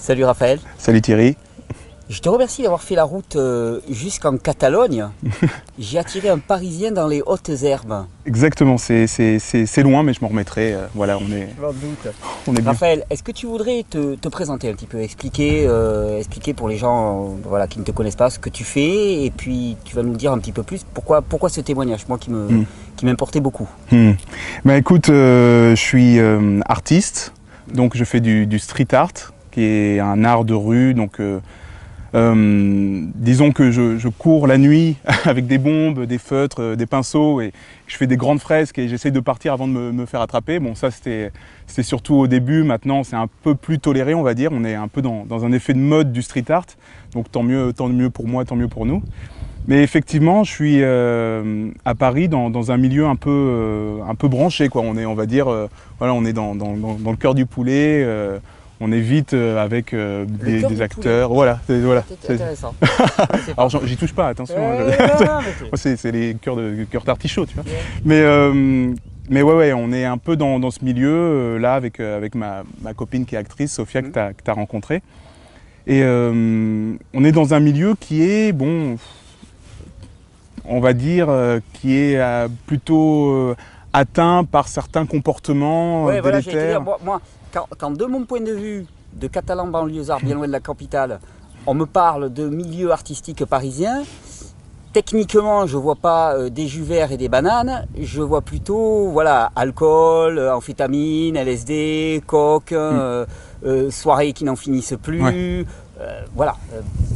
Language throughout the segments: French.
Salut Raphaël. Salut Thierry. Je te remercie d'avoir fait la route jusqu'en Catalogne. J'ai attiré un Parisien dans les hautes herbes. Exactement, c'est loin mais je m'en remettrai. Voilà, on est bien. Raphaël, est-ce que tu voudrais te présenter un petit peu, expliquer pour les gens voilà, qui ne te connaissent pas ce que tu fais, et puis tu vas nous dire un petit peu plus pourquoi ce témoignage, moi qui m'importait beaucoup. Bah écoute, je suis artiste, donc je fais du street art, qui est un art de rue, donc disons que je cours la nuit avec des bombes, des feutres, des pinceaux, et je fais des grandes fresques et j'essaye de partir avant de me faire attraper. Bon, ça c'était surtout au début, maintenant c'est un peu plus toléré, on va dire. On est un peu dans un effet de mode du street art, donc tant mieux pour moi, tant mieux pour nous. Mais effectivement, je suis à Paris dans un milieu un peu branché, quoi. On va dire, voilà, on est dans le cœur du poulet. On est vite avec des acteurs, voilà. C'est intéressant. Alors j'y touche pas, attention. C'est les cœurs d'artichaut, tu vois. Mais ouais, on est un peu dans ce milieu là avec ma copine qui est actrice, Sophia, que tu as rencontrée. Et on est dans un milieu qui est, bon, on va dire, qui est plutôt atteint par certains comportements voilà, délétères. Moi, quand de mon point de vue de Catalan banlieusard, bien loin de la capitale, on me parle de milieu artistique parisien, techniquement je ne vois pas des jus verts et des bananes, je vois plutôt voilà, alcool, amphétamine, LSD, coke, soirées qui n'en finissent plus, voilà,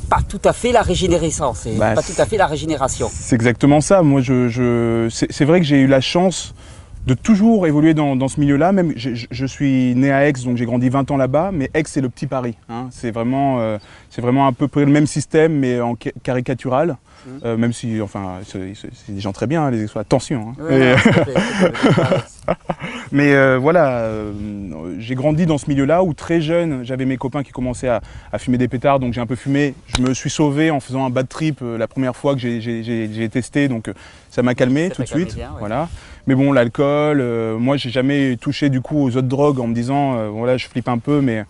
pas tout à fait la régénérescence, pas tout à fait la régénération. C'est exactement ça. Moi, c'est vrai que j'ai eu la chance de toujours évoluer dans ce milieu-là. Même, je suis né à Aix, donc j'ai grandi 20 ans là-bas, mais Aix, c'est le petit Paris. Hein. C'est vraiment à peu près le même système, mais en caricatural. Même si, enfin, c'est des gens très bien, les Aixois, attention. Hein. Mais voilà, j'ai grandi dans ce milieu-là où très jeune, j'avais mes copains qui commençaient à fumer des pétards, donc j'ai un peu fumé. Je me suis sauvé en faisant un bad trip la première fois que j'ai testé, donc ça m'a calmé tout de suite. Bien, ouais. Voilà. Mais bon, l'alcool, moi j'ai jamais touché du coup aux autres drogues en me disant, voilà, je flippe un peu, mais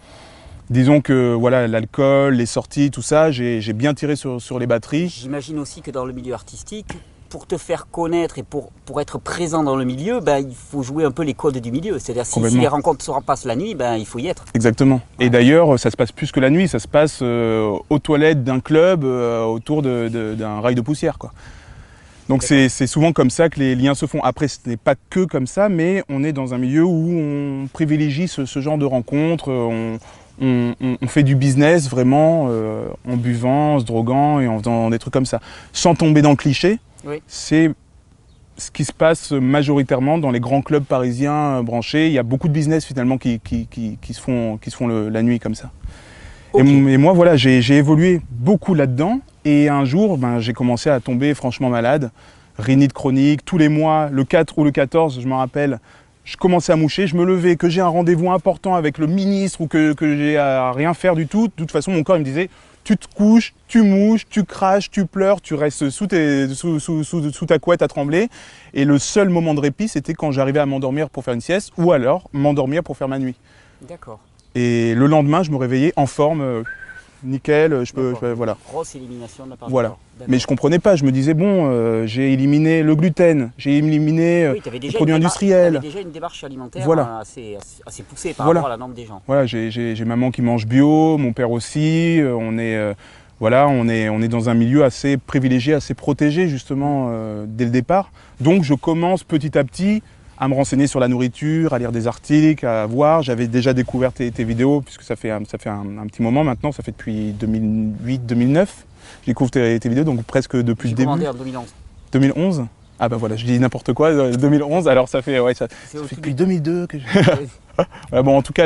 disons que voilà, l'alcool, les sorties, tout ça, j'ai bien tiré sur les batteries. J'imagine aussi que dans le milieu artistique, pour te faire connaître et pour être présent dans le milieu, il faut jouer un peu les codes du milieu. C'est-à-dire si les rencontres se passent la nuit, il faut y être. Exactement. Ouais. Et d'ailleurs, ça se passe plus que la nuit, ça se passe aux toilettes d'un club, autour d'un rail de poussière, quoi. Donc c'est souvent comme ça que les liens se font. Après, ce n'est pas que comme ça, mais on est dans un milieu où on privilégie ce genre de rencontres. On fait du business vraiment en buvant, en se droguant et en faisant des trucs comme ça. Sans tomber dans le cliché, c'est ce qui se passe majoritairement dans les grands clubs parisiens branchés. Il y a beaucoup de business finalement qui se font la nuit comme ça. Okay. Et moi, voilà, j'ai évolué beaucoup là-dedans. Et un jour, j'ai commencé à tomber franchement malade. Rhinite chronique, tous les mois, le 4 ou le 14, je me rappelle, je commençais à moucher, je me levais, que j'ai un rendez-vous important avec le ministre ou que j'ai à rien faire du tout. De toute façon, mon corps il me disait, tu te couches, tu mouches, tu craches, tu pleures, tu restes sous ta couette à trembler. Et le seul moment de répit, c'était quand j'arrivais à m'endormir pour faire une sieste ou alors m'endormir pour faire ma nuit. D'accord. Et le lendemain, je me réveillais en forme, nickel, voilà. Grosse élimination de la part du voilà. corps. Mais je comprenais pas, je me disais, bon, j'ai éliminé le gluten, j'ai éliminé les produits industriels. Tu avais déjà une démarche alimentaire assez poussée par rapport à la norme des gens. Voilà, j'ai maman qui mange bio, mon père aussi, on est dans un milieu assez privilégié, assez protégé justement dès le départ. Donc je commence petit à petit à me renseigner sur la nourriture, à lire des articles, à voir. J'avais déjà découvert tes vidéos, puisque ça fait un petit moment maintenant, ça fait depuis 2008-2009. Je découvre tes vidéos, donc presque depuis le début. J'ai commandé en 2011. 2011 ? Ah ben voilà, je dis n'importe quoi, 2011, alors ça fait depuis 2002 que je... Voilà, bon, en tout cas,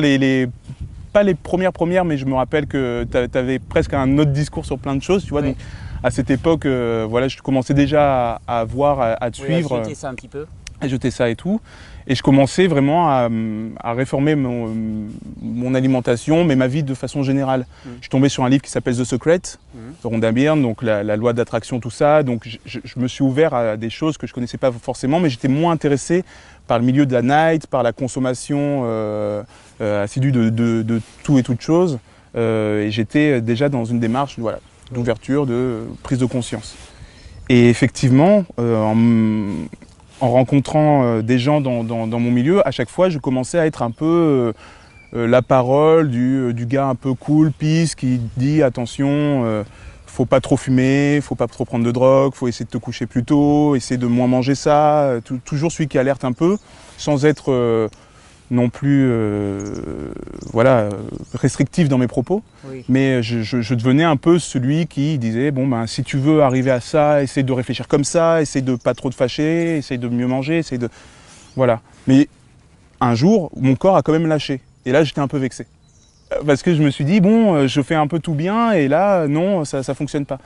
pas les premières, mais je me rappelle que tu avais presque un autre discours sur plein de choses, tu vois. Donc, à cette époque, voilà, je commençais déjà à voir, à te suivre. À jeter ça un petit peu. À jeter ça et tout. Et je commençais vraiment à réformer mon alimentation, mais ma vie de façon générale. Je suis tombé sur un livre qui s'appelle The Secret, de Rhonda Byrne, donc la loi d'attraction, tout ça. Donc je me suis ouvert à des choses que je ne connaissais pas forcément, mais j'étais moins intéressé par le milieu de la night, par la consommation assidue de tout et toute chose. et j'étais déjà dans une démarche voilà, d'ouverture, de prise de conscience. Et effectivement, en rencontrant des gens dans mon milieu, à chaque fois, je commençais à être un peu la parole du gars un peu cool, peace, qui dit attention, faut pas trop fumer, faut pas trop prendre de drogue, faut essayer de te coucher plus tôt, essayer de moins manger ça, toujours celui qui alerte un peu, sans être non plus voilà, restrictif dans mes propos, oui. Mais je devenais un peu celui qui disait bon ben si tu veux arriver à ça, essaye de réfléchir comme ça, essaye de pas trop te fâcher, essaye de mieux manger, essaye de... Voilà. Mais un jour, mon corps a quand même lâché. Et là, j'étais un peu vexé. Parce que je me suis dit, bon, je fais un peu tout bien, et là, non, ça ne fonctionne pas.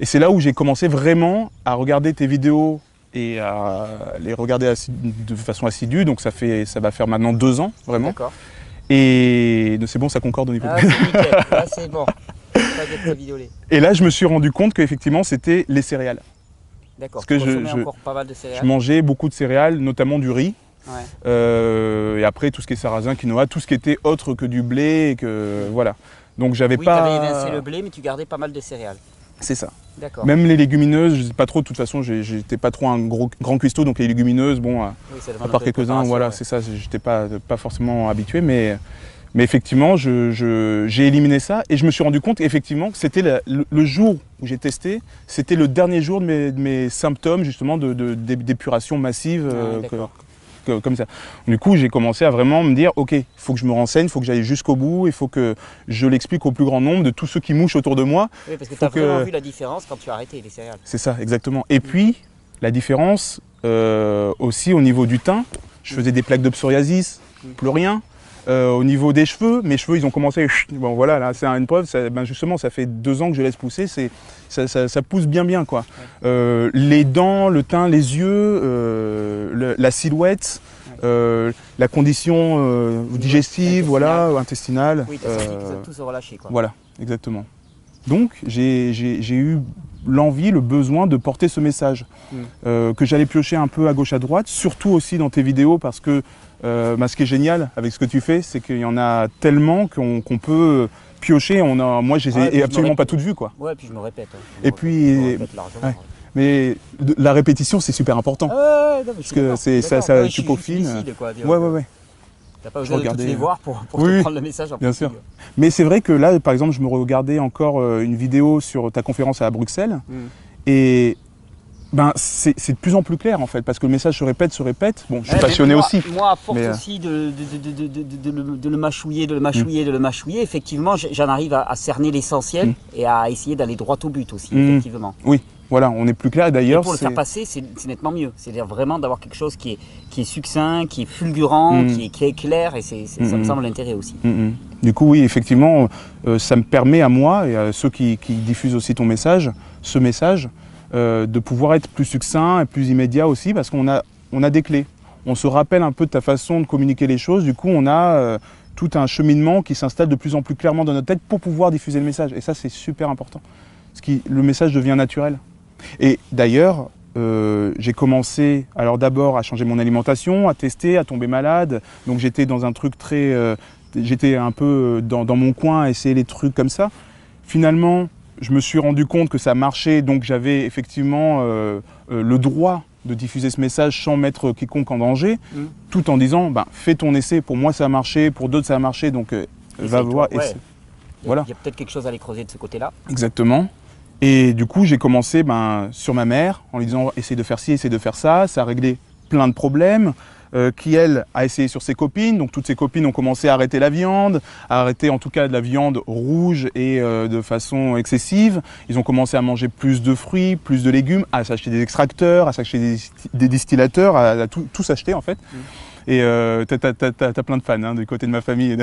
Et c'est là où j'ai commencé vraiment à regarder tes vidéos et à les regarder de façon assidue. Donc ça va faire maintenant 2 ans, vraiment. D'accord. Et c'est bon, ça concorde au niveau de... c'est nickel, là c'est bon. Et là, je me suis rendu compte qu'effectivement, c'était les céréales. D'accord, tu consommais encore pas mal de céréales. Je mangeais beaucoup de céréales, notamment du riz. Ouais. Et après tout ce qui est sarrasin, quinoa, tout ce qui était autre que du blé, et que voilà. Donc j'avais pas. Tu avais évincé le blé, mais tu gardais pas mal de céréales. C'est ça. D'accord. Même les légumineuses, je sais pas trop. De toute façon, j'étais pas trop un grand cuistot, donc les légumineuses, bon, à part quelques-uns, voilà, ouais. C'est ça. J'étais pas forcément habitué, mais effectivement, j'ai éliminé ça et je me suis rendu compte effectivement que c'était le jour où j'ai testé, c'était le dernier jour de mes symptômes justement d'épuration massive. Comme ça. Du coup, j'ai commencé à vraiment me dire, ok, il faut que je me renseigne, il faut que j'aille jusqu'au bout, il faut que je l'explique au plus grand nombre de tous ceux qui mouchent autour de moi. Oui, parce que tu as vraiment vu la différence quand tu as arrêté les céréales. C'est ça, exactement. Et puis, la différence aussi au niveau du teint, je faisais des plaques de psoriasis, plus rien. Au niveau des cheveux, mes cheveux, ils ont commencé, bon voilà, là c'est une preuve, justement, ça fait 2 ans que je laisse pousser, ça pousse bien, quoi. Ouais. Les dents, le teint, les yeux, la silhouette, ouais. La condition digestive, voilà, intestinale. Oui, t'as senti que tout se relâchait, quoi. Voilà, exactement. Donc, j'ai eu l'envie, le besoin de porter ce message, que j'allais piocher un peu à gauche, à droite, surtout aussi dans tes vidéos, parce que ce qui est génial avec ce que tu fais, c'est qu'il y en a tellement qu'on peut piocher. Moi, je les ai absolument pas toutes vues, quoi. Ouais, puis je me répète. Et puis, ouais. Mais la répétition, c'est super important. Non, parce que ça tu peaufines. Ouais. T'as pas besoin de toutes les voir pour te prendre le message en bien sûr. Mais c'est vrai que là, par exemple, je me regardais encore une vidéo sur ta conférence à Bruxelles, et ben, c'est de plus en plus clair en fait, parce que le message se répète. Bon, je suis passionné aussi. Moi, à force aussi de le mâchouiller, effectivement, j'en arrive à cerner l'essentiel et à essayer d'aller droit au but aussi, effectivement. Oui. Voilà, on est plus clair d'ailleurs. Pour le faire passer, c'est nettement mieux. C'est-à-dire vraiment d'avoir quelque chose qui est succinct, qui est fulgurant, qui est clair, et ça me semble l'intérêt aussi. Du coup, oui, effectivement, ça me permet à moi et à ceux qui diffusent aussi ce message, de pouvoir être plus succinct et plus immédiat aussi, parce qu'on a des clés. On se rappelle un peu de ta façon de communiquer les choses. Du coup, on a tout un cheminement qui s'installe de plus en plus clairement dans notre tête pour pouvoir diffuser le message. Et ça, c'est super important. Parce que le message devient naturel. Et d'ailleurs, j'ai commencé alors d'abord à changer mon alimentation, à tester, à tomber malade. Donc j'étais dans un truc j'étais un peu dans mon coin à essayer les trucs comme ça. Finalement, je me suis rendu compte que ça marchait, donc j'avais effectivement le droit de diffuser ce message sans mettre quiconque en danger, tout en disant, fais ton essai, pour moi ça a marché, pour d'autres ça a marché, donc va voir. Ouais. Voilà. Il y a peut-être quelque chose à aller creuser de ce côté-là. Exactement. Et du coup, j'ai commencé sur ma mère en lui disant essaye de faire ci, essaye de faire ça. Ça a réglé plein de problèmes. Qui, elle, a essayé sur ses copines. Donc, toutes ses copines ont commencé à arrêter la viande, à arrêter en tout cas de la viande rouge et de façon excessive. Ils ont commencé à manger plus de fruits, plus de légumes, à s'acheter des extracteurs, à s'acheter des distillateurs, à tout s'acheter en fait. Et t'as plein de fans hein, du côté de ma famille.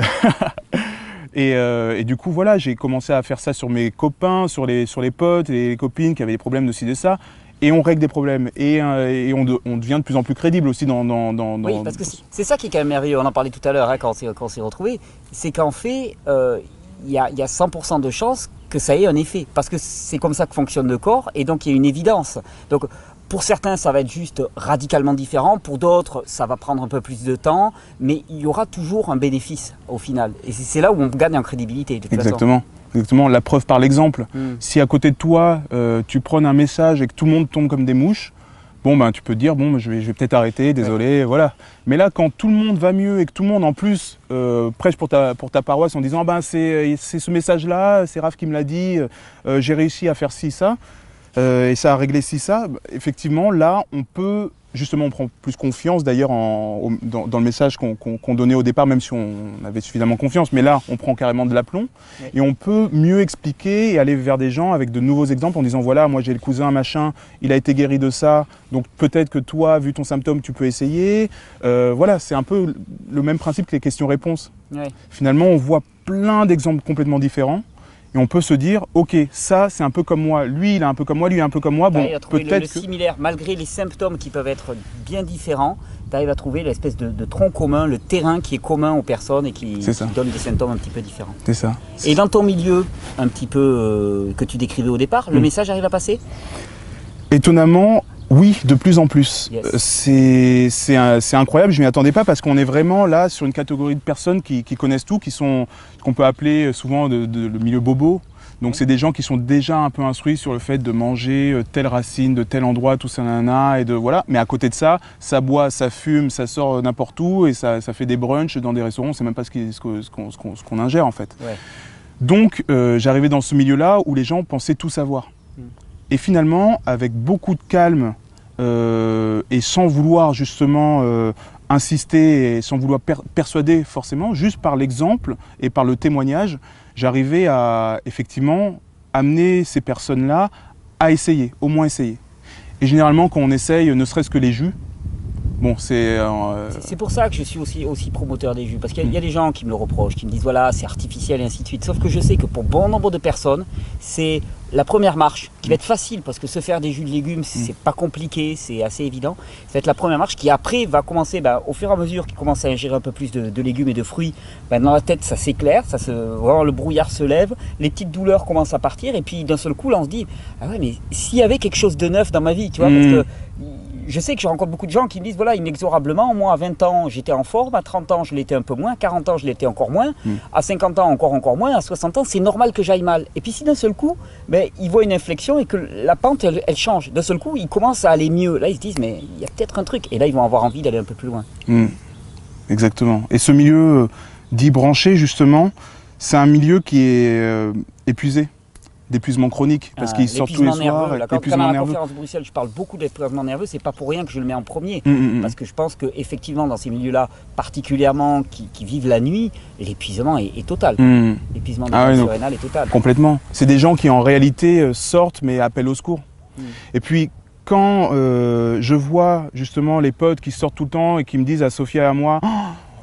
Et du coup, voilà, j'ai commencé à faire ça sur mes copains, sur les potes et les copines qui avaient des problèmes de ci, de ça. Et on règle des problèmes. Et on devient de plus en plus crédible aussi dans... Oui, parce que c'est ça qui est quand même merveilleux. On en parlait tout à l'heure hein, quand on s'est retrouvés. C'est qu'en fait, il y a 100% de chances que ça ait un effet. Parce que c'est comme ça que fonctionne le corps. Et donc, il y a une évidence. Donc, Pour certains, ça va être juste radicalement différent. Pour d'autres, ça va prendre un peu plus de temps. Mais il y aura toujours un bénéfice au final. Et c'est là où on gagne en crédibilité. De toute Exactement. Exactement. La preuve par l'exemple. Si à côté de toi, tu prônes un message et que tout le monde tombe comme des mouches, bon, ben, tu peux te dire, bon, je vais peut-être arrêter, désolé, voilà. Mais là, quand tout le monde va mieux et que tout le monde, en plus, prêche pour ta paroisse en disant, ben, c'est ce message-là, c'est Raph qui me l'a dit, j'ai réussi à faire ci, ça. Et ça a réglé ci, ça, effectivement, là, on peut, justement, on prend plus confiance, d'ailleurs, dans le message qu'on donnait au départ, même si on avait suffisamment confiance, mais là, on prend carrément de l'aplomb, et on peut mieux expliquer et aller vers des gens avec de nouveaux exemples en disant, voilà, moi j'ai le cousin, machin, il a été guéri de ça, donc peut-être que toi, vu ton symptôme, tu peux essayer. Voilà, c'est un peu le même principe que les questions-réponses. Ouais. Finalement, on voit plein d'exemples complètement différents, et on peut se dire, ok, ça c'est un peu comme moi, lui il est un peu comme moi, lui il est un peu comme moi, bon, peut-être le similaire, malgré les symptômes qui peuvent être bien différents, tu arrives à trouver l'espèce de tronc commun, le terrain qui est commun aux personnes et qui donne des symptômes un petit peu différents. C'est ça. Et dans ton milieu, un petit peu que tu décrivais au départ, le message arrive à passer? Étonnamment, oui, de plus en plus. Yes. C'est incroyable, je m'y attendais pas parce qu'on est vraiment là sur une catégorie de personnes qui connaissent tout, qui sont ce qu'on peut appeler souvent le milieu bobo. Donc c'est des gens qui sont déjà un peu instruits sur le fait de manger telle racine de tel endroit, tout ça, nanana, et de voilà. Mais à côté de ça, ça boit, ça fume, ça sort n'importe où et ça fait des brunchs dans des restaurants, on sait même pas ce qu'on ingère en fait. Ouais. Donc j'arrivais dans ce milieu-là où les gens pensaient tout savoir. Et finalement, avec beaucoup de calme et sans vouloir justement insister et sans vouloir persuader forcément, juste par l'exemple et par le témoignage, j'arrivais à effectivement amener ces personnes-là à essayer, au moins essayer. Et généralement, quand on essaye, ne serait-ce que les jus, bon, c'est pour ça que je suis aussi promoteur des jus, parce qu'il y a des gens qui me le reprochent, qui me disent voilà, c'est artificiel et ainsi de suite. Sauf que je sais que pour bon nombre de personnes, c'est la première marche qui va être facile, parce que se faire des jus de légumes, c'est pas compliqué, c'est assez évident. Ça va être la première marche qui après va commencer, au fur et à mesure qu'ils commencent à ingérer un peu plus de légumes et de fruits, dans la tête ça s'éclaire, vraiment le brouillard se lève, les petites douleurs commencent à partir, et puis d'un seul coup là on se dit ah ouais, mais s'il y avait quelque chose de neuf dans ma vie, tu vois, parce que je sais que je rencontre beaucoup de gens qui me disent voilà, inexorablement, moi à 20 ans j'étais en forme, à 30 ans je l'étais un peu moins, à 40 ans je l'étais encore moins, à 50 ans encore moins, à 60 ans c'est normal que j'aille mal. Et puis si d'un seul coup, ils voient une inflexion et que la pente elle change, d'un seul coup ils commencent à aller mieux. Là ils se disent mais il y a peut-être un truc, et là ils vont avoir envie d'aller un peu plus loin. Exactement. Et ce milieu dit branché justement, c'est un milieu qui est épuisé. D'épuisement chronique, parce qu'ils sortent tous les soirs. Quand à la conférence de Bruxelles, je parle beaucoup d'épuisement nerveux, c'est pas pour rien que je le mets en premier. Parce que je pense qu'effectivement, dans ces milieux-là, particulièrement qui vivent la nuit, l'épuisement est total. L'épuisement surrénal est total. Complètement. C'est des gens qui en réalité sortent mais appellent au secours. Et puis quand je vois justement les potes qui sortent tout le temps et qui me disent à Sophia et à moi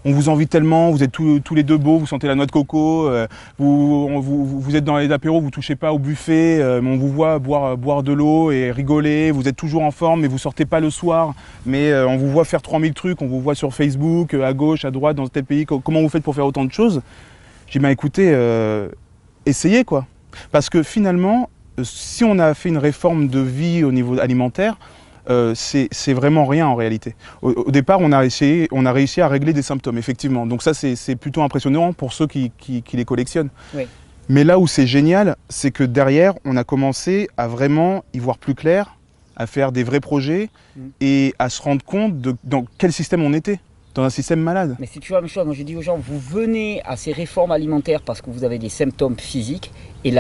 on vous envie tellement, vous êtes tous les deux beaux, vous sentez la noix de coco, vous êtes dans les apéros, vous touchez pas au buffet, mais on vous voit boire de l'eau et rigoler, vous êtes toujours en forme, mais vous sortez pas le soir, mais on vous voit faire 3000 trucs, on vous voit sur Facebook, à gauche, à droite, dans tel pays, comment vous faites pour faire autant de choses? J'ai dit, écoutez, essayez quoi. Parce que finalement, si on a fait une réforme de vie au niveau alimentaire, c'est vraiment rien en réalité. Au départ, on a réussi à régler des symptômes, effectivement. Donc ça, c'est plutôt impressionnant pour ceux qui les collectionnent. Oui. Mais là où c'est génial, c'est que derrière, on a commencé à vraiment y voir plus clair, à faire des vrais projets et à se rendre compte dans quel système on était. Dans un système malade. Mais c'est toujours la même chose. Moi, je dis aux gens, vous venez à ces réformes alimentaires parce que vous avez des symptômes physiques, et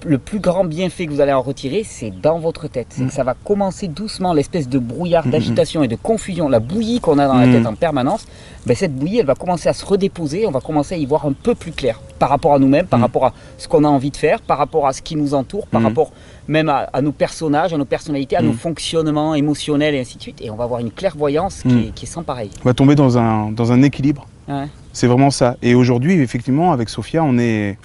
le plus grand bienfait que vous allez en retirer, c'est dans votre tête. C'est que ça va commencer doucement, l'espèce de brouillard, d'agitation et de confusion, la bouillie qu'on a dans la tête en permanence, cette bouillie, elle va commencer à se redéposer, on va commencer à y voir un peu plus clair par rapport à nous-mêmes, par rapport à ce qu'on a envie de faire, par rapport à ce qui nous entoure, par rapport même à nos personnages, à nos personnalités, à nos fonctionnements émotionnels et ainsi de suite. Et on va avoir une clairvoyance qui est sans pareil. On va tomber dans un équilibre. Ouais. C'est vraiment ça. Et aujourd'hui, effectivement, avec Sophia, on est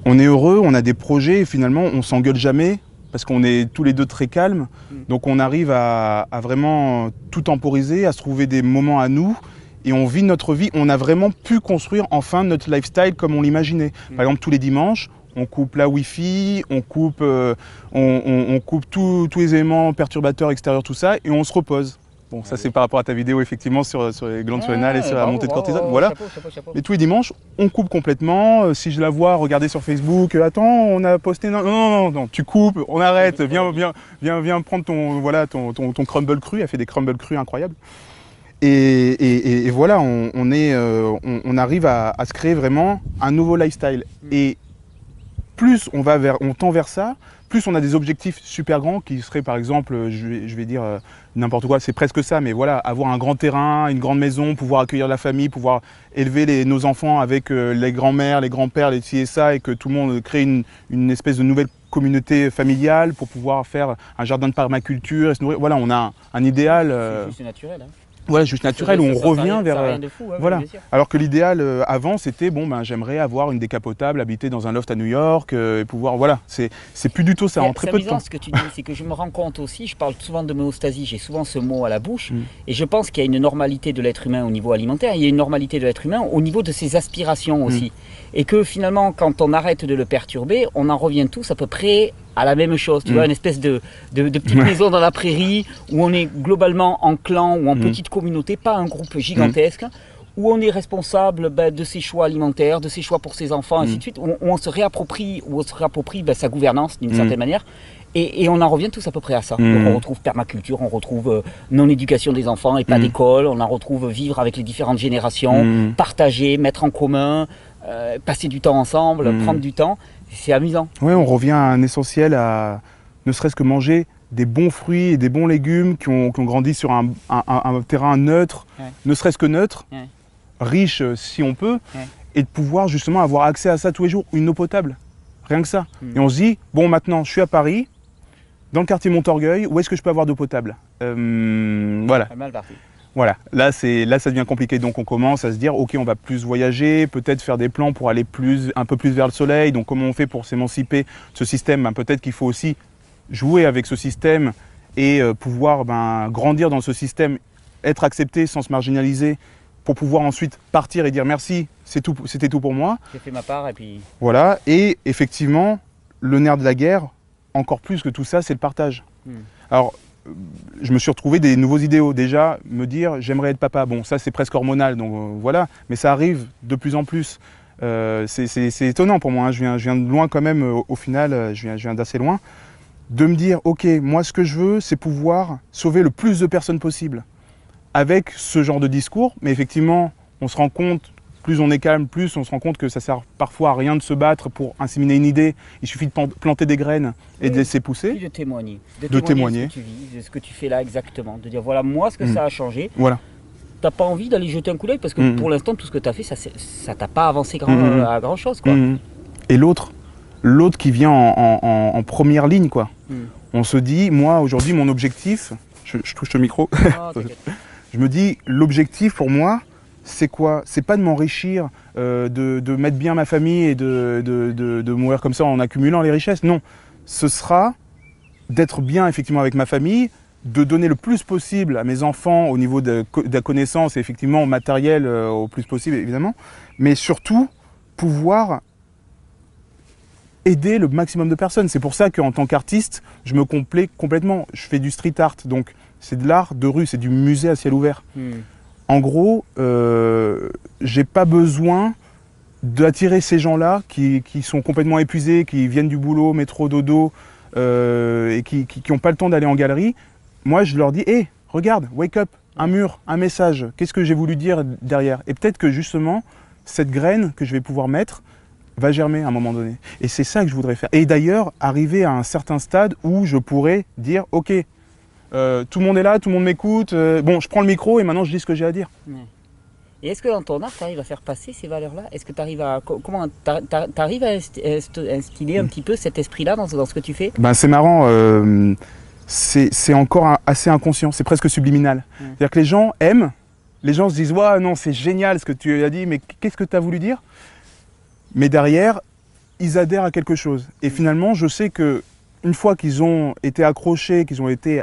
heureux, on a des projets et finalement on s'engueule jamais parce qu'on est tous les deux très calmes. Donc on arrive à vraiment tout temporiser, à se trouver des moments à nous et on vit notre vie. On a vraiment pu construire enfin notre lifestyle comme on l'imaginait. Par exemple, tous les dimanches, on coupe la Wi-Fi, on coupe, on coupe tous les éléments perturbateurs extérieurs, tout ça, et on se repose. Bon, ça c'est par rapport à ta vidéo effectivement sur les glandes surrénales et sur la montée de cortisol. Voilà. Chapeau. Mais tous les dimanches, on coupe complètement. Si je la vois regarder sur Facebook, attends, on a posté. Non, tu coupes, on arrête. Viens prendre ton crumble cru. Elle fait des crumble crus incroyables. Et voilà, on arrive à se créer vraiment un nouveau lifestyle. Et plus on tend vers ça, plus on a des objectifs super grands qui seraient par exemple, je vais dire n'importe quoi, c'est presque ça, mais voilà, avoir un grand terrain, une grande maison, pouvoir accueillir la famille, pouvoir élever nos enfants avec les grands-mères, les grands-pères, les ci et ça, et que tout le monde crée une espèce de nouvelle communauté familiale pour pouvoir faire un jardin de permaculture et se nourrir. Voilà, on a un idéal. C'est juste naturel. Hein. Voilà, juste naturel, où on revient vers... Rien de fou, hein, voilà. bien sûr. Alors que l'idéal avant, c'était, j'aimerais avoir une décapotable, habiter dans un loft à New York, et pouvoir... Voilà, c'est plus du tout ça, en très peu de temps. Ce que tu dis, c'est que je me rends compte aussi, je parle souvent d'homéostasie, j'ai souvent ce mot à la bouche, et je pense qu'il y a une normalité de l'être humain au niveau alimentaire, il y a une normalité de l'être humain au niveau de ses aspirations aussi. Et que finalement, quand on arrête de le perturber, on en revient tous à peu près à la même chose, tu vois, une espèce de petite maison dans la prairie où on est globalement en clan ou en petite communauté, pas un groupe gigantesque, où on est responsable de ses choix alimentaires, de ses choix pour ses enfants, ainsi de suite, où on se réapproprie, sa gouvernance d'une certaine manière. Et on en revient tous à peu près à ça. Donc on retrouve permaculture, on retrouve non-éducation des enfants et pas d'école, on en retrouve vivre avec les différentes générations, partager, mettre en commun, passer du temps ensemble, prendre du temps. C'est amusant. Oui, on revient à un essentiel, à ne serait-ce que manger des bons fruits et des bons légumes qui ont grandi sur un terrain neutre, ne serait-ce que neutre, riche si on peut, et de pouvoir justement avoir accès à ça tous les jours, une eau potable, rien que ça. Et on se dit, bon maintenant je suis à Paris, dans le quartier Montorgueil, où est-ce que je peux avoir d'eau potable? Voilà. Pas mal parti. Voilà, là ça devient compliqué, donc on commence à se dire ok, on va plus voyager, peut-être faire des plans pour aller un peu plus vers le soleil. Donc comment on fait pour s'émanciper de ce système? Peut-être qu'il faut aussi jouer avec ce système et pouvoir grandir dans ce système, être accepté sans se marginaliser, pour pouvoir ensuite partir et dire merci, c'était tout pour moi. J'ai fait ma part et puis... Voilà, et effectivement, le nerf de la guerre, encore plus que tout ça, c'est le partage. Alors, je me suis retrouvé des nouveaux idéaux. Déjà, me dire j'aimerais être papa. Bon, ça c'est presque hormonal, donc voilà. Mais ça arrive de plus en plus. C'est étonnant pour moi. Hein. Je viens de loin quand même. Au final, je viens d'assez loin. De me dire ok, moi ce que je veux, c'est pouvoir sauver le plus de personnes possible avec ce genre de discours. Mais effectivement, on se rend compte. Plus on est calme, plus on se rend compte que ça sert parfois à rien de se battre pour inséminer une idée. Il suffit de planter des graines et de laisser pousser. Et de témoigner. De témoigner. De ce que tu vis, de ce que tu fais là exactement. De dire voilà, moi, ce que ça a changé. Voilà. T'as pas envie d'aller jeter un coup d'œil parce que pour l'instant, tout ce que tu as fait, ça t'a pas avancé à grand chose. Quoi. Et l'autre qui vient en première ligne, quoi. On se dit, moi, aujourd'hui, mon objectif, je touche le micro, je me dis, l'objectif pour moi, c'est quoi? C'est pas de m'enrichir, de mettre bien ma famille et de mourir comme ça en accumulant les richesses. Non, ce sera d'être bien effectivement avec ma famille, de donner le plus possible à mes enfants au niveau de la connaissance et effectivement matériel au plus possible évidemment, mais surtout pouvoir aider le maximum de personnes. C'est pour ça qu'en tant qu'artiste, je me complais complètement. Je fais du street art, donc c'est de l'art de rue, c'est du musée à ciel ouvert. En gros, j'ai pas besoin d'attirer ces gens-là qui sont complètement épuisés, qui viennent du boulot, métro, dodo, et qui n'ont pas le temps d'aller en galerie. Moi, je leur dis, hé, regarde, wake up, un mur, un message, qu'est-ce que j'ai voulu dire derrière? Et peut-être que justement, cette graine que je vais pouvoir mettre va germer à un moment donné. Et c'est ça que je voudrais faire. Et d'ailleurs, arriver à un certain stade où je pourrais dire, ok, tout le monde est là, tout le monde m'écoute, bon, je prends le micro et maintenant je dis ce que j'ai à dire. Et est-ce que dans ton art, tu arrives à faire passer ces valeurs-là? Est-ce que tu arrives à... Comment t'arrives à instiller un petit peu cet esprit-là dans ce que tu fais? C'est marrant, c'est encore assez inconscient, c'est presque subliminal. C'est-à-dire que les gens aiment, les gens se disent « Ouais, non, c'est génial ce que tu as dit, mais qu'est-ce que tu as voulu dire ?» Mais derrière, ils adhèrent à quelque chose. Et finalement, je sais que une fois qu'ils ont été accrochés, qu'ils ont été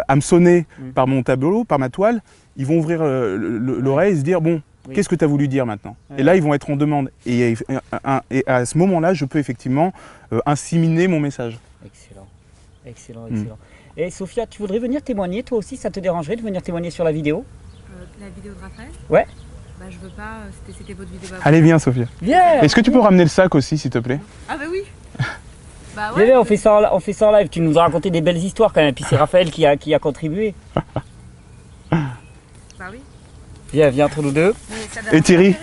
hameçonnés par mon tableau, par ma toile, ils vont ouvrir l'oreille et se dire « Bon, Oui. Qu'est-ce que tu as voulu dire maintenant? Ouais. Et là, ils vont être en demande. Et à ce moment-là, je peux effectivement inséminer mon message. Excellent, excellent, excellent. Et Sophia, tu voudrais venir témoigner, toi aussi, ça te dérangerait de venir témoigner sur la vidéo? La vidéo de Raphaël? Ouais. Bah je veux pas, c'était votre vidéo. Allez, viens, Sophia. Viens. Est-ce que tu peux ramener le sac aussi, s'il te plaît? Ah bah oui. Bah Viens, ouais. viens, on fait ça en live. Tu nous as raconté des belles histoires quand même. Puis c'est Raphaël qui a contribué. Bah oui. Viens, viens entre nous deux. Mais ça Et Thierry,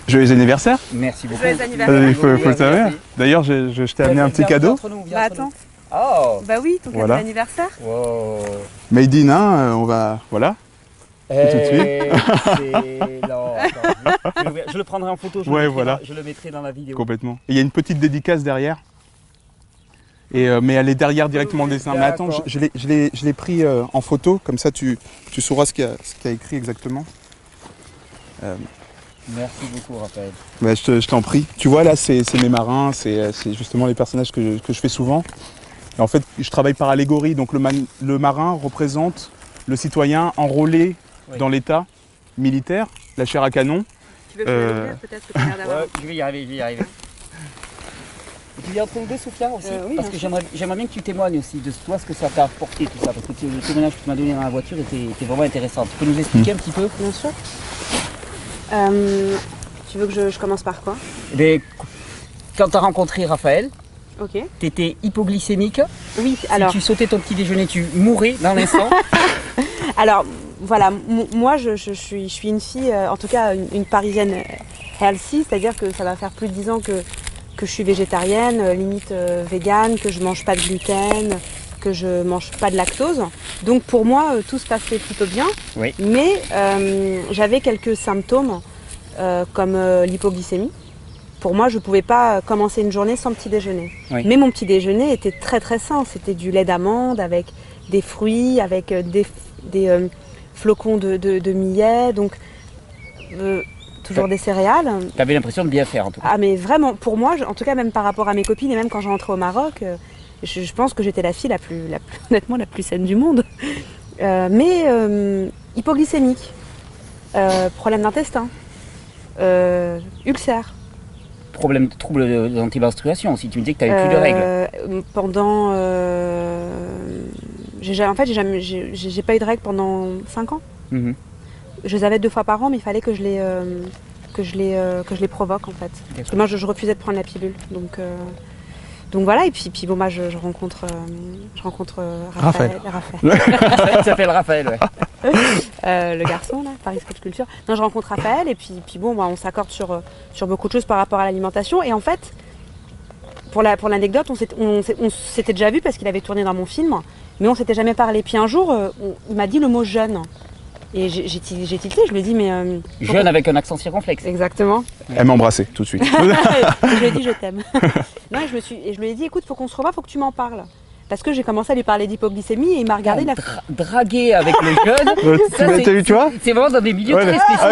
joyeux anniversaire. Merci beaucoup. Joyeux anniversaire. Il faut le savoir. Merci. D'ailleurs, je t'ai amené un petit Viens cadeau. entre nous, viens Bah entre nous. attends. Oh. Bah oui, ton cadeau Voilà. d'anniversaire. Wow. Made in, hein, on va... Voilà. tout de suite. Non, attends, je le prendrai en photo. Ouais, voilà. Je le mettrai dans la vidéo. Complètement. Et il y a une petite dédicace derrière. Et, mais elle est derrière directement le dessin. Mais attends, D'accord. je l'ai pris en photo, comme ça tu sauras ce qu'il y a écrit exactement. Merci beaucoup, Raphaël. Bah, je t'en prie. Tu vois, là, c'est mes marins, c'est justement les personnages que je fais souvent. Et en fait, je travaille par allégorie. Donc le marin représente le citoyen enrôlé Oui. dans l'état militaire, la chair à canon. Tu veux que je me lève peut-être que tu as l'air d'avoir. Ouais, je vais y arriver, je vais y arriver. Et tu viens entre nous deux, Sophia, aussi Oui, parce bien que sûr. j'aimerais bien que tu témoignes aussi de toi, ce que ça t'a apporté, tout ça. Parce que le témoignage que tu m'as donné dans la voiture était vraiment intéressant. Tu peux nous expliquer un petit peu? Bien sûr. Tu veux que je commence par quoi? Eh bien, quand tu as rencontré Raphaël, Ok. tu étais hypoglycémique. Oui, Si alors. tu sautais ton petit déjeuner, tu mourais dans l'instant. Alors, voilà, moi je suis une fille, en tout cas une parisienne healthy, c'est-à-dire que ça va faire plus de 10 ans que je suis végétarienne, limite végane, que je mange pas de gluten, que je mange pas de lactose. Donc pour moi, tout se passait plutôt bien. Oui. Mais j'avais quelques symptômes comme l'hypoglycémie. Pour moi, je ne pouvais pas commencer une journée sans petit déjeuner. Oui. Mais mon petit déjeuner était très très sain. C'était du lait d'amande avec des fruits, avec des flocons de millet, donc toujours des céréales. Tu avais l'impression de bien faire, en tout cas. Ah mais vraiment, pour moi, en tout cas même par rapport à mes copines et même quand je rentrais au Maroc, je pense que j'étais la fille honnêtement la plus saine du monde. Mais hypoglycémique, problème d'intestin, ulcère. Trouble d'antimenstruation aussi. Tu me disais que tu n'avais plus de règles. Pendant, j'ai pas eu de règles pendant 5 ans. Mhm. Je les avais 2 fois par an, mais il fallait que je les provoque en fait. Parce que moi, je refusais de prendre la pilule. Donc voilà, et puis bon, moi, je rencontre Raphaël. Il s'appelle Raphaël, ouais. Le garçon, là, Paris Sculpture Culture. Non, je rencontre Raphaël, et puis bon, bah, on s'accorde sur beaucoup de choses par rapport à l'alimentation. Et en fait, pour l'anecdote, on s'était déjà vu parce qu'il avait tourné dans mon film, mais on s'était jamais parlé. Puis un jour, il m'a dit le mot jeune. Et j'ai tilté, je lui ai dit, mais. Jeune avec un accent circonflexe. Exactement. Elle m'a embrassé tout de suite. Je lui ai dit, je t'aime. Non, et je lui ai dit, écoute, faut qu'on se revoie, faut que tu m'en parles. Parce que j'ai commencé à lui parler d'hypoglycémie et il m'a regardé. Draguer avec le jeune. T'as vu, tu vois? C'est vraiment dans des milieux Ouais, très spéciaux.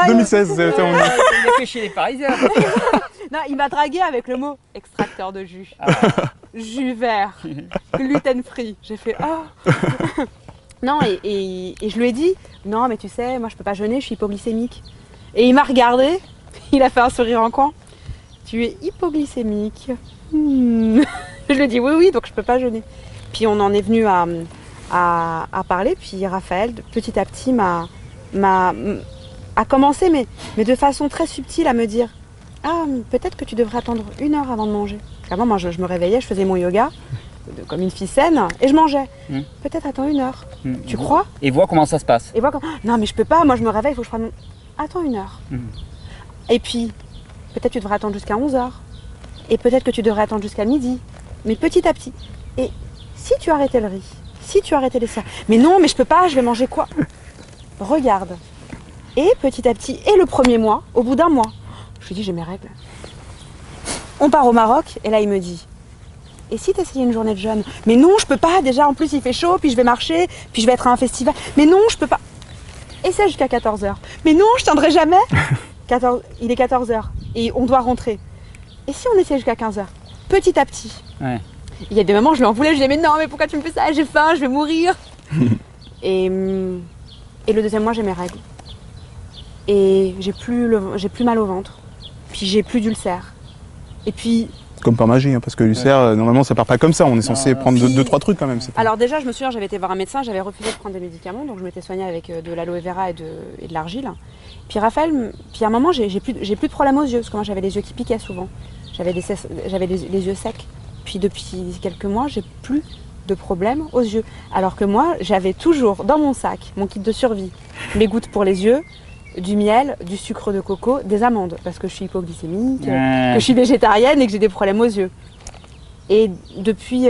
2016, c'est Il a fait chez les Parisiens. Non, il m'a dragué avec le mot extracteur de jus. Ah. Jus vert, gluten free. J'ai fait, oh. Non, et je lui ai dit, non, mais tu sais, moi je peux pas jeûner, je suis hypoglycémique. Et il m'a regardé, il a fait un sourire en coin. Tu es hypoglycémique. Je lui ai dit, oui, donc je peux pas jeûner. Puis on en est venu à parler, puis Raphaël, petit à petit, a commencé, mais de façon très subtile, à me dire, ah, peut-être que tu devrais attendre 1 heure avant de manger. Avant, moi, je me réveillais, je faisais mon yoga, comme une fille saine, et je mangeais. Peut-être attends 1 heure. Tu crois? Et vois comment ça se passe. Et vois comment... Non, mais je peux pas, moi je me réveille, il faut que je prenne... Attends 1 heure. Et puis, peut-être tu devrais attendre jusqu'à 11h. Et peut-être que tu devrais attendre jusqu'à midi. Mais petit à petit. Et si tu arrêtais le riz, si tu arrêtais les ça, mais non, mais je peux pas, je vais manger quoi? Regarde. Et petit à petit, et le premier mois, au bout d'1 mois, je lui dis, j'ai mes règles. On part au Maroc, et là il me dit, et si tu essayais une journée de jeûne? Mais non, je peux pas, déjà en plus il fait chaud, puis je vais marcher, puis je vais être à un festival. Mais non, je peux pas. Essaie jusqu'à 14h. Mais non, je tiendrai jamais. Il est 14h, et on doit rentrer. Et si on essayait jusqu'à 15h? Petit à petit. Ouais. Il y a des moments, je lui en voulais, je lui disais, mais non, mais pourquoi tu me fais ça? J'ai faim, je vais mourir. et Et le deuxième mois, j'ai mes règles. Et j'ai plus mal au ventre. Puis j'ai plus d'ulcère. Et puis... Comme par magie, hein, parce que l'ulcère, normalement, ça part pas comme ça. On est censé prendre deux, trois trucs quand même. Pas... Alors déjà, je me souviens, j'avais été voir un médecin, j'avais refusé de prendre des médicaments, donc je m'étais soignée avec de l'aloe vera et de l'argile. Puis Raphaël, puis à un moment, j'ai plus de problème aux yeux, parce que moi j'avais les yeux qui piquaient souvent. J'avais les yeux secs. Puis depuis quelques mois, j'ai plus de problème aux yeux. Alors que moi, j'avais toujours dans mon sac, mon kit de survie, mes gouttes pour les yeux, du miel, du sucre de coco, des amandes, parce que je suis hypoglycémique, que je suis végétarienne et que j'ai des problèmes aux yeux. Et depuis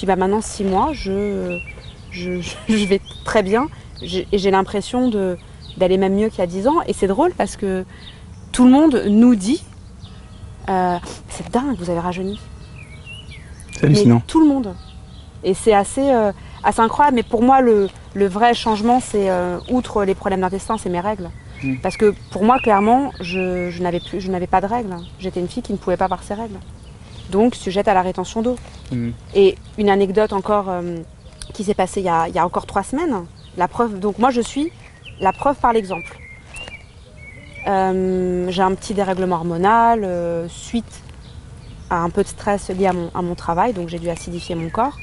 maintenant 6 mois, je vais très bien et j'ai l'impression d'aller même mieux qu'il y a 10 ans. Et c'est drôle parce que tout le monde nous dit c'est dingue, vous avez rajeuni. C'est hallucinant. Mais tout le monde. Et c'est assez incroyable. Mais pour moi, le vrai changement, c'est outre les problèmes d'intestin, c'est mes règles. Parce que pour moi, clairement, je n'avais pas de règles. J'étais une fille qui ne pouvait pas avoir ses règles. Donc, sujette à la rétention d'eau. Et une anecdote encore qui s'est passée il y a encore 3 semaines. La preuve. Donc moi, je suis la preuve par l'exemple. J'ai un petit dérèglement hormonal suite à un peu de stress lié à mon travail. Donc j'ai dû acidifier mon corps.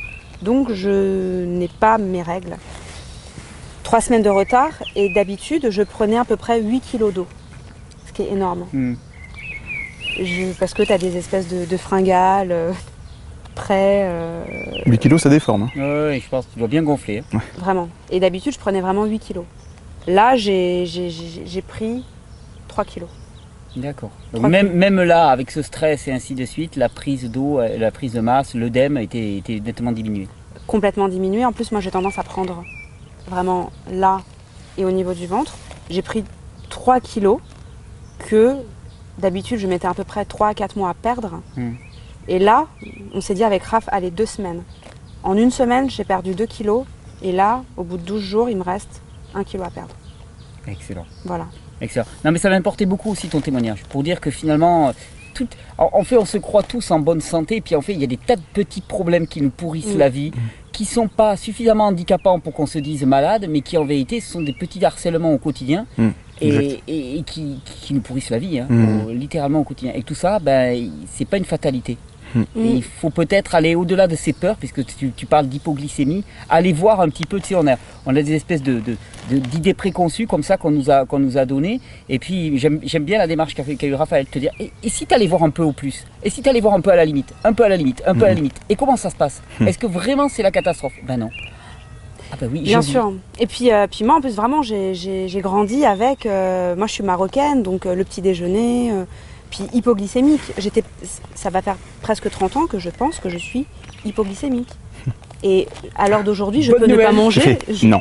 Donc je n'ai pas mes règles. 3 semaines de retard et d'habitude, je prenais à peu près 8 kilos d'eau. Ce qui est énorme. Parce que tu as des espèces de fringales prêts. 8 kilos, ça déforme. Hein. Oui, je pense que tu dois bien gonfler. Ouais. Vraiment. Et d'habitude, je prenais vraiment 8 kilos. Là, j'ai pris 3 kilos. D'accord. Même là, avec ce stress et ainsi de suite, la prise d'eau, la prise de masse, l'œdème était nettement diminuée. Complètement diminuée. En plus, moi, j'ai tendance à prendre vraiment là et au niveau du ventre. J'ai pris 3 kilos que d'habitude, je mettais à peu près 3 à 4 mois à perdre. Et là, on s'est dit avec Raph, allez, 2 semaines. En 1 semaine, j'ai perdu 2 kilos. Et là, au bout de 12 jours, il me reste 1 kilo à perdre. Excellent. Voilà. Excellent. Non, mais ça m'a importé beaucoup aussi ton témoignage. Pour dire que finalement, en fait, on se croit tous en bonne santé. Puis en fait, il y a des tas de petits problèmes qui nous pourrissent la vie, qui ne sont pas suffisamment handicapants pour qu'on se dise malade, mais qui en vérité, ce sont des petits harcèlements au quotidien. Et qui nous pourrissent la vie, littéralement au quotidien. Et tout ça, c'est pas une fatalité. Et il faut peut-être aller au-delà de ces peurs, puisque tu parles d'hypoglycémie, aller voir un petit peu, tu sais, on a des espèces d'idées préconçues comme ça qu'on nous a données. Et puis j'aime bien la démarche qu'a eu Raphaël, te dire, et si tu allais voir un peu au plus? Et si tu allais voir un peu à la limite? Un peu à la limite, un peu à la limite? Et comment ça se passe? Est-ce que vraiment c'est la catastrophe? Ben non. Ah bah oui, bien sûr. Et puis moi en plus vraiment j'ai grandi avec, moi je suis marocaine, donc le petit déjeuner, puis hypoglycémique. Ça va faire presque 30 ans que je pense que je suis hypoglycémique. Et à l'heure d'aujourd'hui, je peux ne pas manger. Non.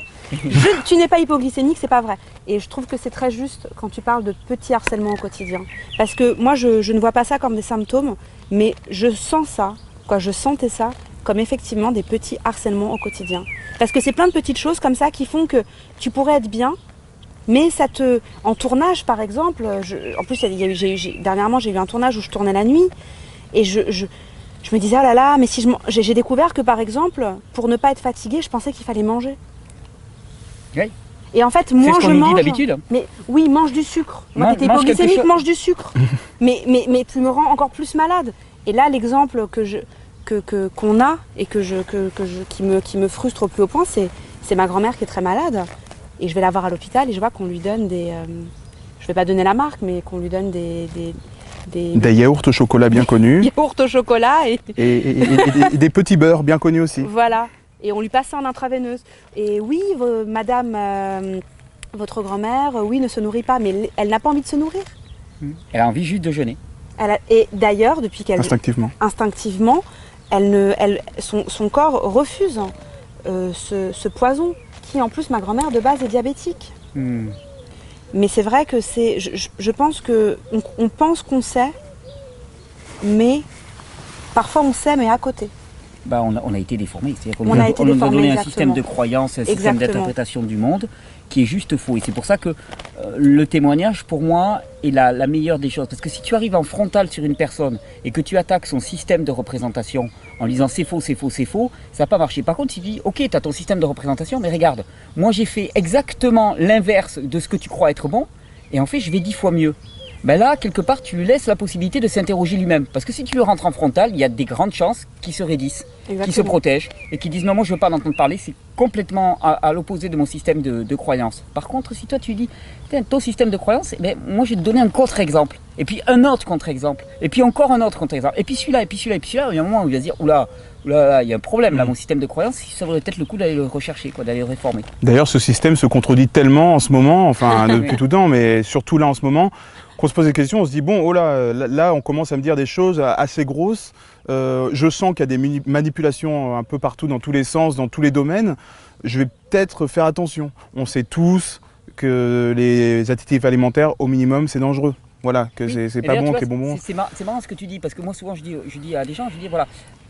Tu n'es pas hypoglycémique, c'est pas vrai. Et je trouve que c'est très juste quand tu parles de petits harcèlements au quotidien. Parce que moi je ne vois pas ça comme des symptômes, mais je sens ça, je sentais ça comme effectivement des petits harcèlements au quotidien. Parce que c'est plein de petites choses comme ça qui font que tu pourrais être bien, mais ça te... En tournage, par exemple, en plus, dernièrement, j'ai eu un tournage où je tournais la nuit, et je me disais, oh là là, mais si j'ai découvert que, par exemple, pour ne pas être fatiguée, je pensais qu'il fallait manger. Oui. Et en fait, moi, je mange... d'habitude. Mais oui, mange du sucre. Moi, t'étais hypoglycémique, mange du sucre. mais tu me rends encore plus malade. Et là, l'exemple qu'on a et qui me frustre au plus haut point, c'est ma grand-mère qui est très malade. Et je vais la voir à l'hôpital et je vois qu'on lui donne des... je vais pas donner la marque, mais qu'on lui donne des yaourts au chocolat bien connus. Des yaourts au chocolat et des petits beurres bien connus aussi. Voilà. Et on lui passe ça en intraveineuse. Et oui, madame, votre grand-mère, oui, ne se nourrit pas, mais elle n'a pas envie de se nourrir. Elle a envie juste de jeûner. Et d'ailleurs, depuis qu'elle... Instinctivement, son corps refuse ce poison, qui en plus, ma grand-mère de base est diabétique. Mais c'est vrai que je pense qu'on pense qu'on sait, mais parfois on sait, mais à côté. Bah, on a été déformés. C'est-à-dire qu'on On a été nous a déformés, donné un exactement. système de croyance, un système Exactement. d'interprétation du monde qui est juste faux. Et c'est pour ça que le témoignage, pour moi, est la meilleure des choses. Parce que si tu arrives en frontal sur une personne et que tu attaques son système de représentation en disant c'est faux, c'est faux, c'est faux, ça va pas marcher. Par contre, si tu dis ok, tu as ton système de représentation, mais regarde, moi j'ai fait exactement l'inverse de ce que tu crois être bon, et en fait je vais 10 fois mieux. Ben là, quelque part, tu lui laisses la possibilité de s'interroger lui-même. Parce que si tu le rentres en frontal, il y a des grandes chances qu'il se raidisse, qu'il se protège et qu'il dise non, moi je ne veux pas en entendre parler, c'est complètement à l'opposé de mon système de croyance. Par contre, si toi tu dis, ton système de croyance, ben, moi je vais te donner un contre-exemple, et puis un autre contre-exemple, et puis encore un autre contre-exemple, et puis celui-là, et puis celui-là, et puis celui-là, il y a un moment où il va se dire, oula, il y a un problème là, mon système de croyance, ça vaudrait peut-être le coup d'aller le rechercher, d'aller le réformer. D'ailleurs, ce système se contredit tellement en ce moment, enfin depuis tout le temps, mais surtout là en ce moment, qu'on se pose des questions, on se dit bon, oh là, on commence à me dire des choses assez grosses. Je sens qu'il y a des manipulations un peu partout, dans tous les sens, dans tous les domaines. Je vais peut-être faire attention. On sait tous que les additifs alimentaires, au minimum, c'est dangereux. Voilà, que Oui. c'est pas bon, que les bonbons. C'est marrant ce que tu dis, parce que moi souvent je dis à des gens, je dis voilà,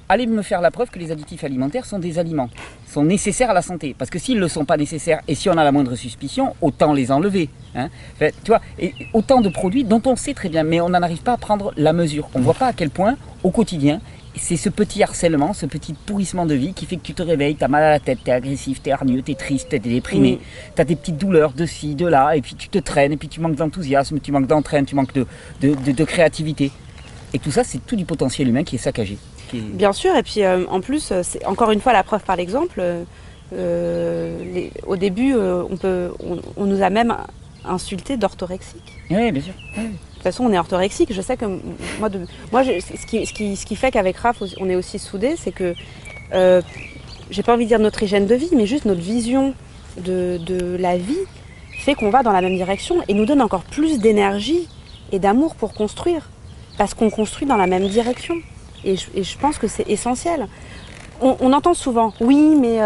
allez me faire la preuve que les additifs alimentaires sont des aliments, sont nécessaires à la santé. Parce que s'ils ne le sont pas nécessaires, et si on a la moindre suspicion, autant les enlever. Hein. Enfin, tu vois, et autant de produits dont on sait très bien, mais on n'en arrive pas à prendre la mesure. On ne voit pas à quel point, au quotidien, c'est ce petit harcèlement, ce petit pourrissement de vie qui fait que tu te réveilles, tu as mal à la tête, tu es agressif, tu es hargneux, tu es triste, tu es déprimé, tu as des petites douleurs de ci, de là, et puis tu te traînes, et puis tu manques d'enthousiasme, tu manques d'entraîne, tu manques de créativité. Et tout ça, c'est tout du potentiel humain qui est saccagé. Bien sûr, et puis en plus, c'est encore une fois la preuve par l'exemple. Au début, on nous a même insulté d'orthorexique. Oui, bien sûr. Oui. De toute façon, on est orthorexique. Je sais que ce qui fait qu'avec Raph, on est aussi soudés, c'est que, j'ai pas envie de dire notre hygiène de vie, mais juste notre vision de la vie fait qu'on va dans la même direction et nous donne encore plus d'énergie et d'amour pour construire. Parce qu'on construit dans la même direction. Et je pense que c'est essentiel. On entend souvent, oui, mais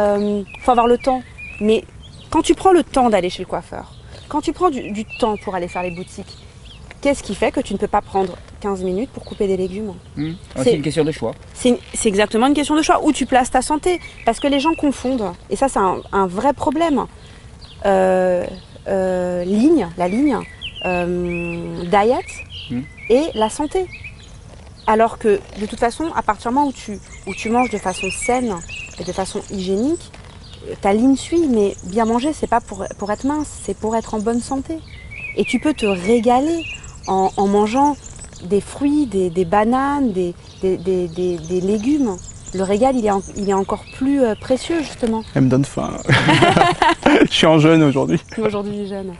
faut avoir le temps. Mais quand tu prends le temps d'aller chez le coiffeur, quand tu prends du temps pour aller faire les boutiques, qu'est-ce qui fait que tu ne peux pas prendre 15 minutes pour couper des légumes ? C'est une question de choix. C'est exactement une question de choix. Où tu places ta santé. Parce que les gens confondent. Et ça, c'est un vrai problème. La ligne, diet et la santé. Alors que, de toute façon, à partir du moment où tu manges de façon saine et de façon hygiénique, ta ligne suit, mais bien manger, c'est pas pour être mince, c'est pour être en bonne santé. Et tu peux te régaler en mangeant des fruits, des bananes, des légumes. Le régal, il est encore plus précieux, justement. Elle me donne faim. Je suis en jeûne aujourd'hui. Aujourd'hui, jeune.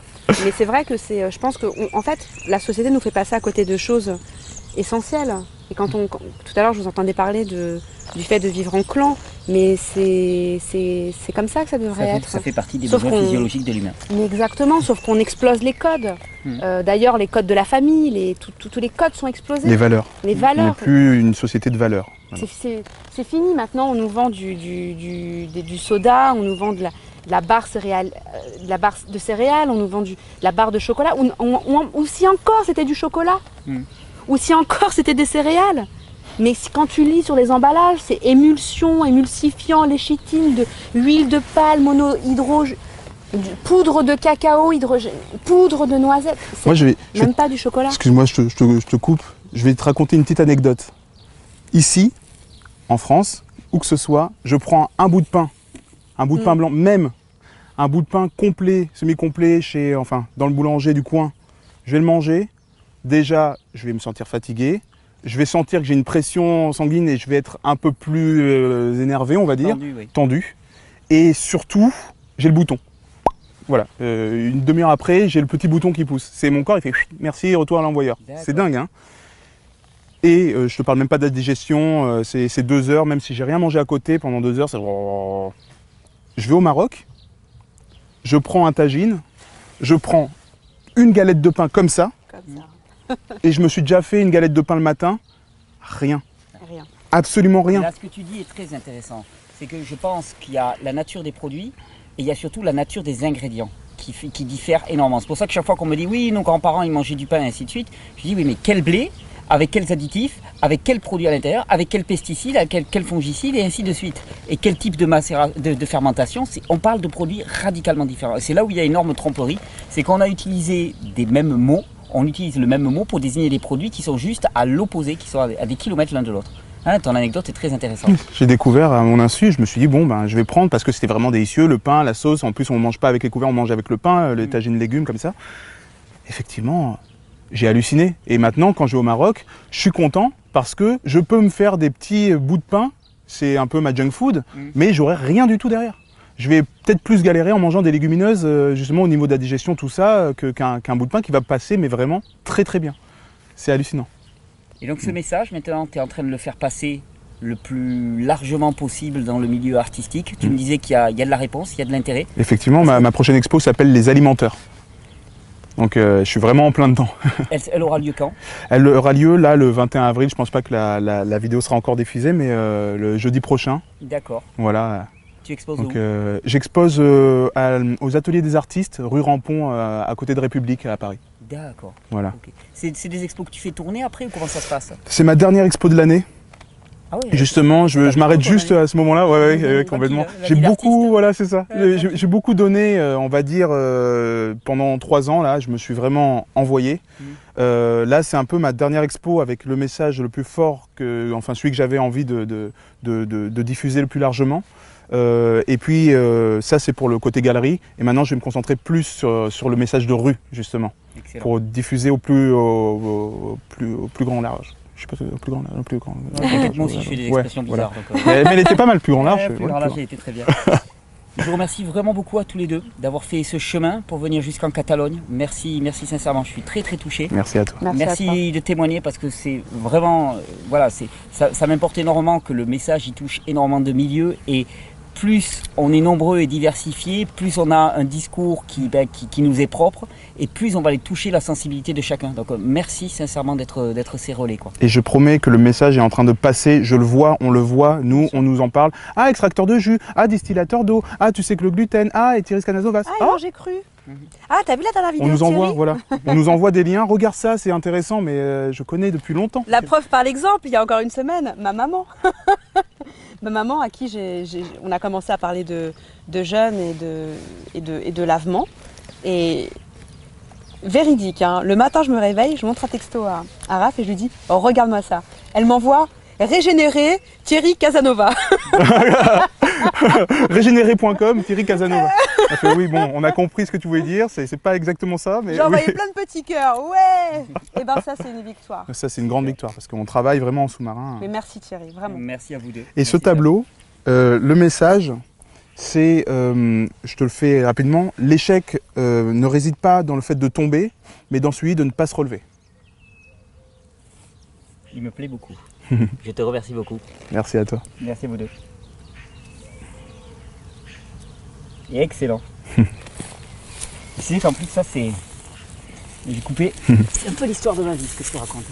Mais c'est vrai que je pense que, en fait, la société nous fait passer à côté de choses essentielles. Et tout à l'heure, je vous entendais parler du fait de vivre en clan, mais c'est comme ça que ça devrait être. Ça fait partie des besoins physiologiques de l'humain. Mais exactement, sauf qu'on explose les codes. D'ailleurs, les codes de la famille, tous les codes sont explosés. Les valeurs. Les valeurs. On n'est plus une société de valeurs. Voilà. C'est fini maintenant, on nous vend du soda, on nous vend de la barre céréale, de céréales, on nous vend de la barre de chocolat, ou si encore c'était du chocolat. Ou si encore c'était des céréales. Mais quand tu lis sur les emballages, c'est émulsion, émulsifiant, léchitine, huile de palme, poudre de cacao, poudre de noisette. Moi, même pas du chocolat. Excuse-moi, je te coupe. Je vais te raconter une petite anecdote. Ici, en France, où que ce soit, je prends un bout de pain blanc, même un bout de pain complet, semi-complet, dans le boulanger du coin. Je vais le manger. Déjà, je vais me sentir fatigué. Je vais sentir que j'ai une pression sanguine et je vais être un peu plus énervé, on va dire. Tendu. Et surtout, j'ai le bouton. Voilà. Une demi-heure après, j'ai le petit bouton qui pousse. C'est mon corps, il fait merci, retour à l'envoyeur. C'est dingue, hein. Et je te parle même pas de la digestion, c'est 2 heures, même si j'ai rien mangé à côté, pendant 2 heures, c'est... Je vais au Maroc, je prends un tagine, je prends une galette de pain comme ça. Et je me suis déjà fait une galette de pain le matin, rien. Absolument rien. Là, ce que tu dis est très intéressant. C'est que je pense qu'il y a la nature des produits et il y a surtout la nature des ingrédients qui diffèrent énormément. C'est pour ça que chaque fois qu'on me dit oui, nos grands-parents ils mangeaient du pain et ainsi de suite, je dis oui, mais quel blé avec quels additifs, avec quels produits à l'intérieur, avec quels pesticides, avec quels fongicides et ainsi de suite. Et quel type de fermentation. On parle de produits radicalement différents. Et c'est là où il y a énorme tromperie, c'est qu'on a utilisé des mêmes mots, on utilise le même mot pour désigner des produits qui sont juste à l'opposé, qui sont à des kilomètres l'un de l'autre. Hein, ton anecdote est très intéressante. J'ai découvert à mon insu, je me suis dit bon ben je vais prendre parce que c'était vraiment délicieux, le pain, la sauce, en plus on ne mange pas avec les couverts, on mange avec le pain, les tagines de légumes comme ça. Effectivement, j'ai halluciné. Et maintenant quand je vais au Maroc, je suis content parce que je peux me faire des petits bouts de pain, c'est un peu ma junk food, mais j'aurai rien du tout derrière. Je vais peut-être plus galérer en mangeant des légumineuses, justement au niveau de la digestion, tout ça, qu'un bout de pain qui va passer, mais vraiment très très bien. C'est hallucinant. Et donc ce message, maintenant, tu es en train de le faire passer le plus largement possible dans le milieu artistique. Tu me disais qu'il y a de la réponse, il y a de l'intérêt. Effectivement, ma prochaine expo s'appelle Les Alimenteurs. Donc je suis vraiment en plein dedans. Elle aura lieu quand? Elle aura lieu là le 21 avril, je pense pas que la vidéo sera encore diffusée, mais le jeudi prochain. D'accord. Voilà. Tu exposes Donc, où? j'expose aux Ateliers des Artistes, rue Rampont, à côté de République, à Paris. D'accord. Voilà. Okay. C'est des expos que tu fais tourner après ou comment ça se passe? C'est ma dernière expo de l'année. Ah oui, justement, je m'arrête juste à ce moment-là, ouais, complètement. J'ai beaucoup, voilà, c'est ça. J'ai beaucoup donné, on va dire, pendant 3 ans, là, je me suis vraiment envoyé. Là, c'est un peu ma dernière expo avec le message le plus fort, enfin celui que j'avais envie de diffuser le plus largement. Et puis ça c'est pour le côté galerie et maintenant je vais me concentrer plus sur le message de rue justement. Excellent. Pour diffuser au plus grand large. Je sais pas, au plus grand large, plus grand. Moi aussi je fais des expressions bizarres. Voilà. Mais elle était pas mal plus grand large. Plus grand large, elle était très bien. Je vous remercie vraiment beaucoup à tous les deux d'avoir fait ce chemin pour venir jusqu'en Catalogne. Merci sincèrement, je suis très touché. Merci à toi. Merci de témoigner parce que c'est vraiment, voilà, ça m'importe énormément que le message y touche énormément de milieux et plus on est nombreux et diversifiés, plus on a un discours qui nous est propre et plus on va aller toucher la sensibilité de chacun. Donc merci sincèrement d'être ces relais, quoi. Et je promets que le message est en train de passer, je le vois, on le voit, nous on nous en parle. Ah, extracteur de jus, ah, distillateur d'eau, ah, tu sais que le gluten, ah, Etheris canazovas. Ah, j'ai cru. Ah, t'as vu la dernière vidéo? On nous envoie, Thierry, voilà, on nous envoie des liens, regarde ça, c'est intéressant, mais je connais depuis longtemps. La preuve par l'exemple, il y a encore une semaine, ma maman. Ma maman à qui on a commencé à parler de jeûne et de lavement. Et véridique, hein, le matin je me réveille, je montre un texto à Raph et je lui dis oh, regarde-moi ça. Elle m'envoie régénérer Thierry Casanova. Régénéré.com, Thierry Casanova. Elle fait, oui, bon, on a compris ce que tu voulais dire, c'est pas exactement ça, mais. J'ai envoyé plein de petits cœurs, ouais. Et ben ça c'est une victoire. Ça c'est une grande victoire parce qu'on travaille vraiment en sous-marin. Mais merci Thierry, vraiment. Merci à vous deux. Et ce tableau, le message, c'est, je te le fais rapidement, l'échec ne réside pas dans le fait de tomber, mais dans celui de ne pas se relever. Il me plaît beaucoup. Je te remercie beaucoup. Merci à toi. Merci à vous deux. Et excellent. Tu sais qu'en plus ça c'est... J'ai coupé. C'est un peu l'histoire de ma vie ce que je te raconte.